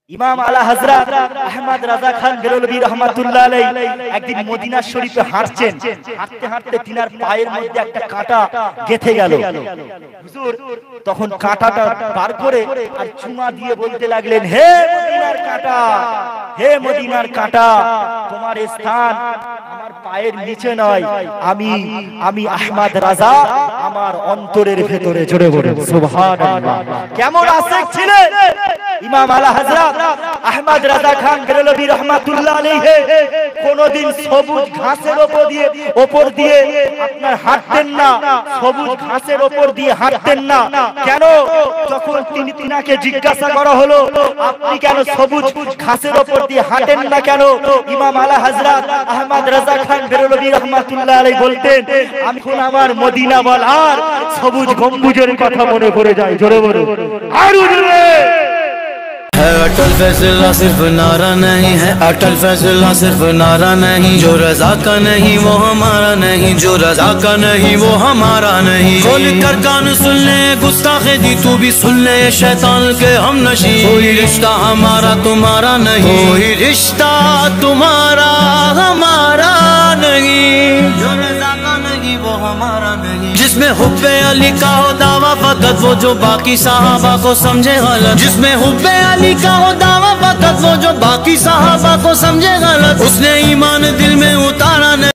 ইমাম আলা হযরত আহমদ রাজা খান বেরলভী রাহমাতুল্লাহ আলাইহি একদিন মদিনা শরীফে হাঁটছেন, হাঁটতে হাঁটতে তিনার পায়ের মধ্যে একটা কাঁটা গেঁথে গেল। হুজুর তখন কাঁটাটা পার করে আর চুমা দিয়ে বলতে লাগলেন, হে মদিনার কাঁটা, হে মদিনার কাঁটা, তোমার স্থান আমার পায়ের নিচে নয়, আমি আহমদ রাজা আমার অন্তরের ভেতরে। জোরে বলুন সুবহানাল্লাহ। কেমন আশিক ছিলেন ইমাম আলা হযরত আহমদ রাজা খান বেরলভী রাহমাতুল্লাহ আলাইহি। কোনদিন সবুজ ঘাসের উপর দিয়ে আপনার হাঁটতেন না, সবুজ ঘাসের উপর দিয়ে হাঁটতেন না। কেন? যখন তিনাকে জিজ্ঞাসা করা হলো, আপনি কেন সবুজ ঘাসের উপর দিয়ে হাঁটেন না কেন? ইমাম আলা হযরত আহমদ রাজা খান বেরলভী রাহমাতুল্লাহ আলাইহি বলতেন, আমি কোন আমার মদিনা বলার সবুজ গম্বুজের কথা মনে পড়ে যায়। জোরে বলুন আরো জোরে। अटल फैसला सिर्फ नारा नहीं है, अटल फैसला सिर्फ नारा नहीं, जो रजा का नहीं वो हमारा नहीं, जो रजा का नहीं वो हमारा नहीं। खोल कर कान सुन ले गुस्ताखे दी तू भी सुन ले, शैतान के हम नशी। कोई रिश्ता हमारा तुम्हारा नहीं, कोई रिश्ता तुम्हारा हमारा नहीं, जो रजा का नहीं वो हमारा नहीं। जिसमें हुब्बे अली का हो दावा फकत वो जो बाकी साहबा को समझे गलत, जिसमें हुब्बे अली का हो दावा फकत वो जो बाकी साहबा को समझे गलत, उसने ईमान दिल में उतारा नहीं।